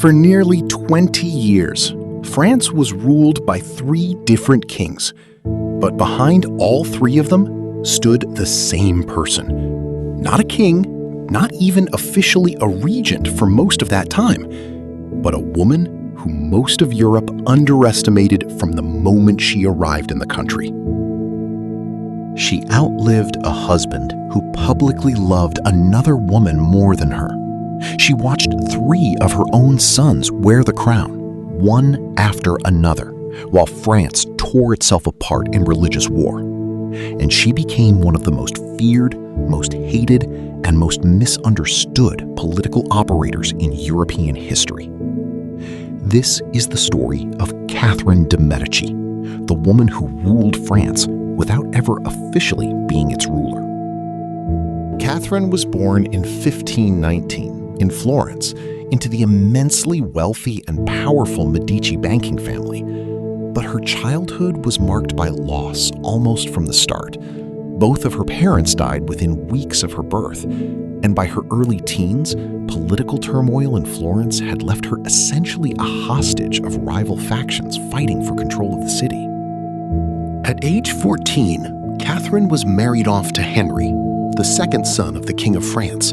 For nearly 20 years, France was ruled by 3 different kings. But behind all 3 of them stood the same person. Not a king, not even officially a regent for most of that time, but a woman who most of Europe underestimated from the moment she arrived in the country. She outlived a husband who publicly loved another woman more than her. She watched 3 of her own sons wear the crown, one after another, while France tore itself apart in religious war. And she became one of the most feared, most hated, and most misunderstood political operators in European history. This is the story of Catherine de Medici, the woman who ruled France without ever officially being its ruler. Catherine was born in 1519 in Florence into the immensely wealthy and powerful Medici banking family. But her childhood was marked by loss almost from the start. Both of her parents died within weeks of her birth, and by her early teens, political turmoil in Florence had left her essentially a hostage of rival factions fighting for control of the city. At age 14, Catherine was married off to Henry, the second son of the King of France,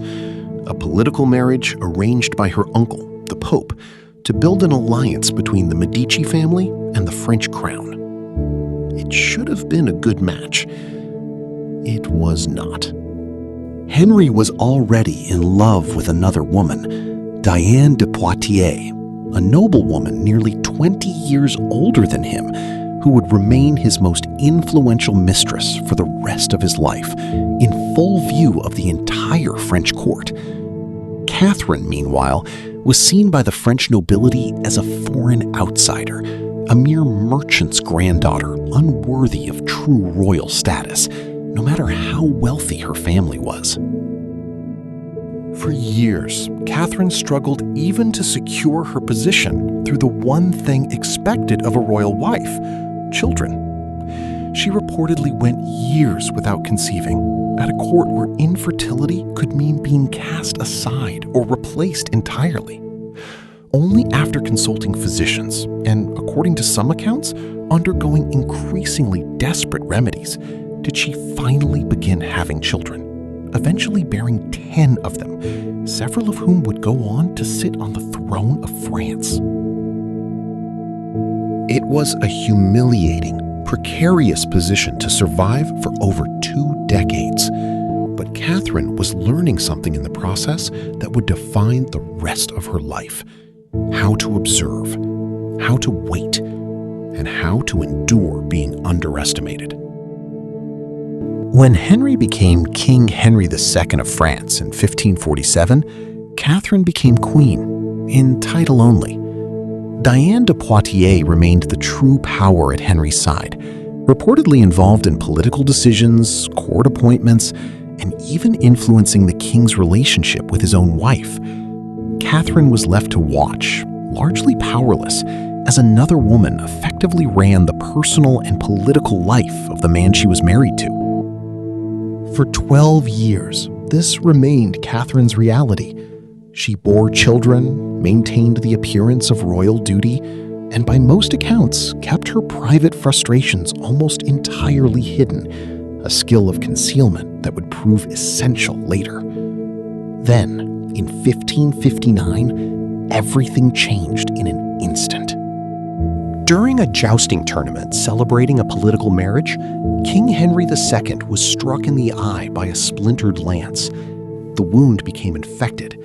a political marriage arranged by her uncle, the Pope, to build an alliance between the Medici family and the French crown. It should have been a good match. It was not. Henry was already in love with another woman, Diane de Poitiers, a noblewoman nearly 20 years older than him, who would remain his most influential mistress for the rest of his life, in full view of the entire French court. Catherine, meanwhile, was seen by the French nobility as a foreign outsider, a mere merchant's granddaughter, unworthy of true royal status, no matter how wealthy her family was. For years, Catherine struggled even to secure her position through the one thing expected of a royal wife: children. She reportedly went years without conceiving, at a court where infertility could mean being cast aside or replaced entirely. Only after consulting physicians, and according to some accounts, undergoing increasingly desperate remedies, did she finally begin having children, eventually bearing 10 of them, several of whom would go on to sit on the throne of France. It was a humiliating, precarious position to survive for over 2 decades. But Catherine was learning something in the process that would define the rest of her life: how to observe, how to wait, and how to endure being underestimated. When Henry became King Henry II of France in 1547, Catherine became queen, in title only. Diane de Poitiers remained the true power at Henry's side, reportedly involved in political decisions, court appointments, and even influencing the king's relationship with his own wife. Catherine was left to watch, largely powerless, as another woman effectively ran the personal and political life of the man she was married to. For 12 years, this remained Catherine's reality. She bore children, maintained the appearance of royal duty, and by most accounts, kept her private frustrations almost entirely hidden, a skill of concealment that would prove essential later. Then, in 1559, everything changed in an instant. During a jousting tournament celebrating a political marriage, King Henry II was struck in the eye by a splintered lance. The wound became infected.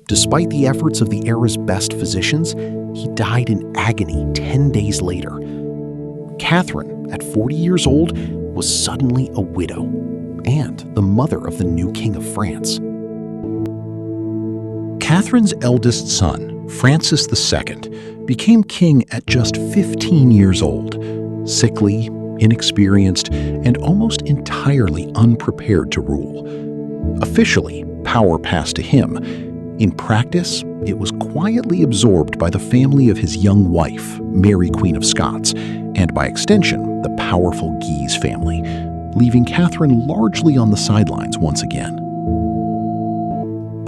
Despite the efforts of the era's best physicians, he died in agony 10 days later. Catherine, at 40 years old, was suddenly a widow and the mother of the new King of France. Catherine's eldest son, Francis II, became king at just 15 years old, sickly, inexperienced, and almost entirely unprepared to rule. Officially, power passed to him. In practice, it was quietly absorbed by the family of his young wife, Mary, Queen of Scots, and by extension, the powerful Guise family, leaving Catherine largely on the sidelines once again.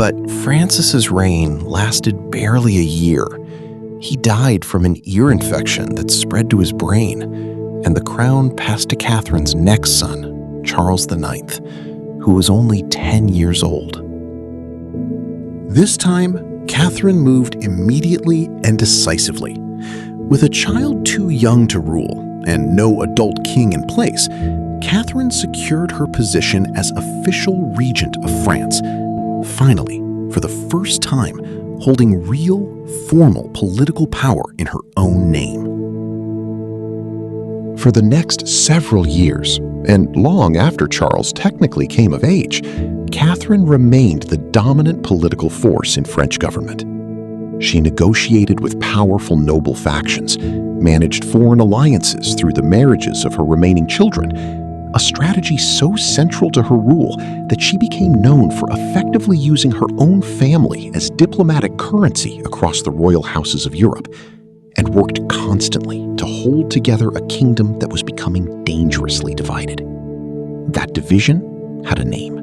But Francis's reign lasted barely a year. He died from an ear infection that spread to his brain, and the crown passed to Catherine's next son, Charles IX, who was only 10 years old. This time, Catherine moved immediately and decisively. With a child too young to rule and no adult king in place, Catherine secured her position as official regent of France, finally, for the first time, holding real, formal political power in her own name. For the next several years, and long after Charles technically came of age, Catherine remained the dominant political force in French government. She negotiated with powerful noble factions, managed foreign alliances through the marriages of her remaining children, a strategy so central to her rule that she became known for effectively using her own family as diplomatic currency across the royal houses of Europe, and worked constantly to hold together a kingdom that was becoming dangerously divided. That division had a name: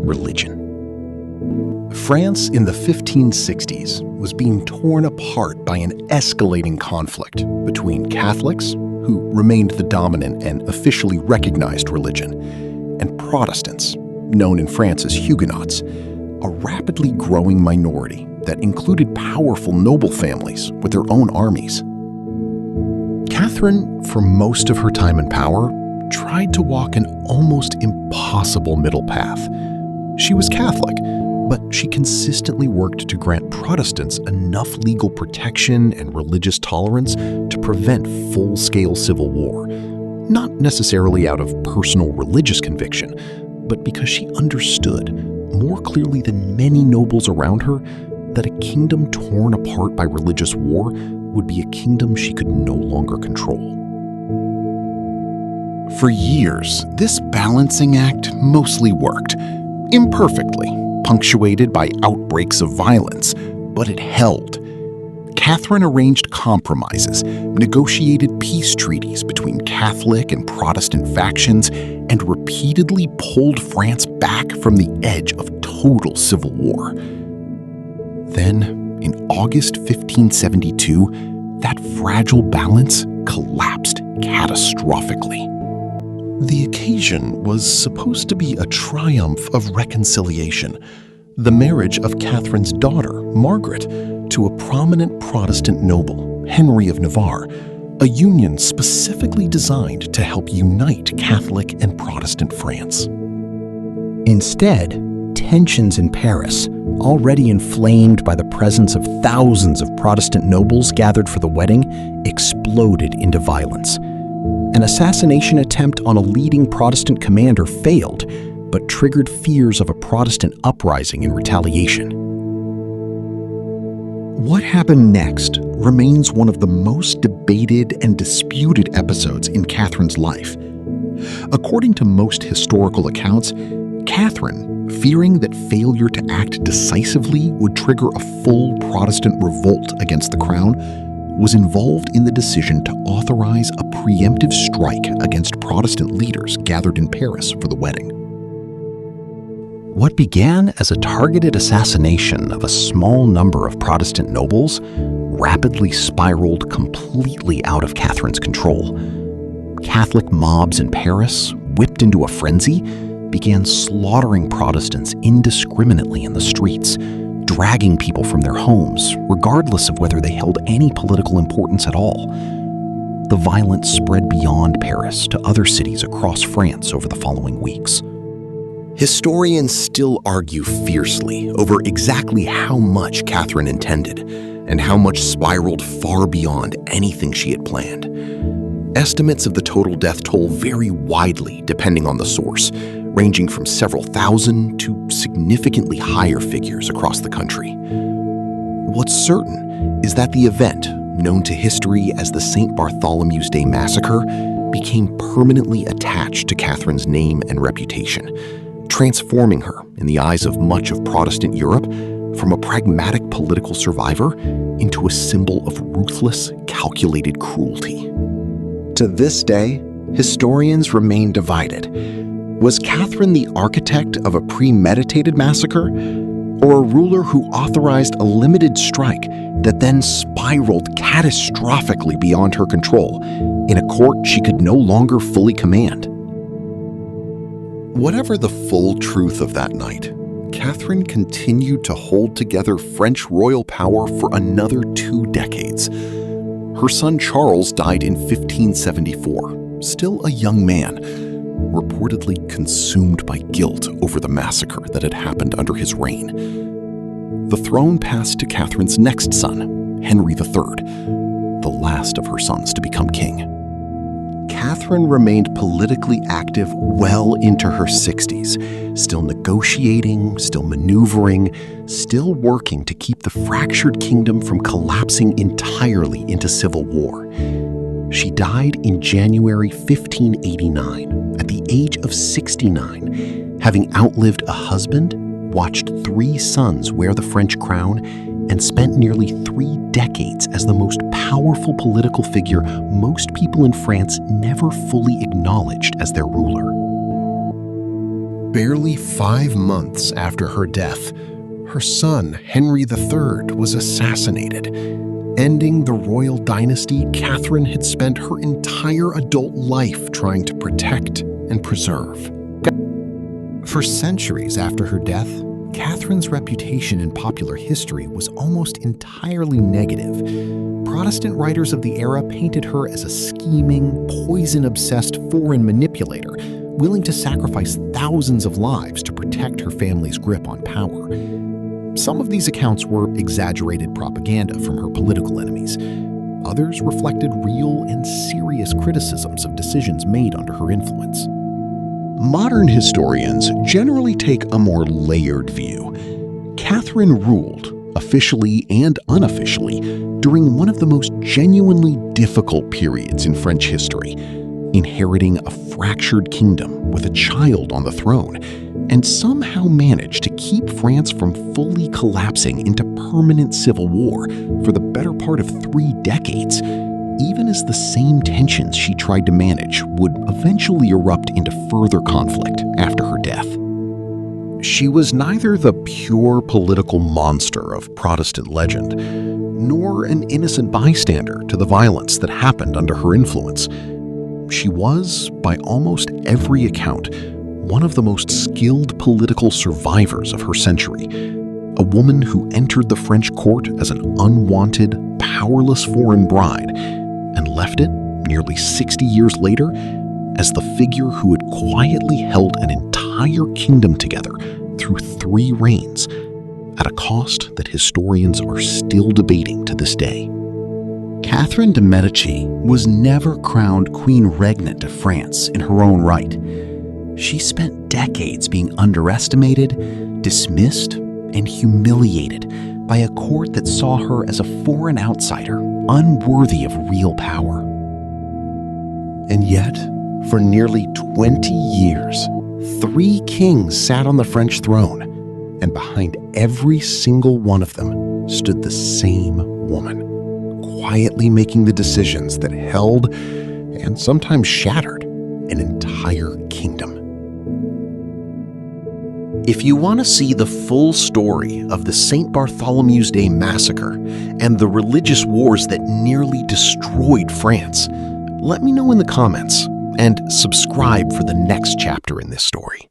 religion. France in the 1560s was being torn apart by an escalating conflict between Catholics, who remained the dominant and officially recognized religion, and Protestants, known in France as Huguenots, a rapidly growing minority that included powerful noble families with their own armies. Catherine, for most of her time in power, tried to walk an almost impossible middle path. She was Catholic, but she consistently worked to grant Protestants enough legal protection and religious tolerance to prevent full-scale civil war, not necessarily out of personal religious conviction, but because she understood, more clearly than many nobles around her, that a kingdom torn apart by religious war would be a kingdom she could no longer control. For years, this balancing act mostly worked, imperfectly, punctuated by outbreaks of violence, but it held. Catherine arranged compromises, negotiated peace treaties between Catholic and Protestant factions, and repeatedly pulled France back from the edge of total civil war. Then, in August 1572, that fragile balance collapsed catastrophically. The occasion was supposed to be a triumph of reconciliation, the marriage of Catherine's daughter, Margaret, to a prominent Protestant noble, Henry of Navarre, a union specifically designed to help unite Catholic and Protestant France. Instead, tensions in Paris, already inflamed by the presence of thousands of Protestant nobles gathered for the wedding, exploded into violence. An assassination attempt on a leading Protestant commander failed, but triggered fears of a Protestant uprising in retaliation. What happened next remains one of the most debated and disputed episodes in Catherine's life. According to most historical accounts, Catherine, fearing that failure to act decisively would trigger a full Protestant revolt against the crown, was involved in the decision to authorize a preemptive strike against Protestant leaders gathered in Paris for the wedding. What began as a targeted assassination of a small number of Protestant nobles rapidly spiraled completely out of Catherine's control. Catholic mobs in Paris, whipped into a frenzy, began slaughtering Protestants indiscriminately in the streets, dragging people from their homes, regardless of whether they held any political importance at all. The violence spread beyond Paris to other cities across France over the following weeks. Historians still argue fiercely over exactly how much Catherine intended and how much spiraled far beyond anything she had planned. Estimates of the total death toll vary widely depending on the source, ranging from several thousand to significantly higher figures across the country. What's certain is that the event, known to history as the St. Bartholomew's Day Massacre, became permanently attached to Catherine's name and reputation, transforming her, in the eyes of much of Protestant Europe, from a pragmatic political survivor into a symbol of ruthless, calculated cruelty. To this day, historians remain divided. Was Catherine the architect of a premeditated massacre? or a ruler who authorized a limited strike that then spiraled catastrophically beyond her control in a court she could no longer fully command? Whatever the full truth of that night, Catherine continued to hold together French royal power for another 2 decades. Her son Charles died in 1574, still a young man, reportedly consumed by guilt over the massacre that had happened under his reign. The throne passed to Catherine's next son, Henry III, the last of her sons to become king. Catherine remained politically active well into her 60s, still negotiating, still maneuvering, still working to keep the fractured kingdom from collapsing entirely into civil war. She died in January 1589 at the age of 69, having outlived a husband, watched 3 sons wear the French crown, and spent nearly 3 decades as the most powerful political figure most people in France never fully acknowledged as their ruler. Barely 5 months after her death, her son, Henry III, was assassinated, ending the royal dynasty Catherine had spent her entire adult life trying to protect and preserve. For centuries after her death, Catherine's reputation in popular history was almost entirely negative. Protestant writers of the era painted her as a scheming, poison-obsessed foreign manipulator, willing to sacrifice thousands of lives to protect her family's grip on power. Some of these accounts were exaggerated propaganda from her political enemies. Others reflected real and serious criticisms of decisions made under her influence. Modern historians generally take a more layered view. Catherine ruled, officially and unofficially, during one of the most genuinely difficult periods in French history, inheriting a fractured kingdom with a child on the throne, and somehow managed to keep France from fully collapsing into permanent civil war for the better part of 3 decades, even as the same tensions she tried to manage would eventually erupt into further conflict after her death. She was neither the pure political monster of Protestant legend, nor an innocent bystander to the violence that happened under her influence. She was, by almost every account, one of the most skilled political survivors of her century, a woman who entered the French court as an unwanted, powerless foreign bride, and left it, nearly 60 years later, as the figure who had quietly held an entire kingdom together through 3 reigns, at a cost that historians are still debating to this day. Catherine de Medici was never crowned Queen Regnant of France in her own right. She spent decades being underestimated, dismissed, and humiliated by a court that saw her as a foreign outsider, unworthy of real power. And yet, for nearly 20 years, 3 kings sat on the French throne, and behind every single one of them stood the same woman, quietly making the decisions that held, and sometimes shattered, an entire kingdom. If you want to see the full story of the St. Bartholomew's Day massacre and the religious wars that nearly destroyed France, let me know in the comments and subscribe for the next chapter in this story.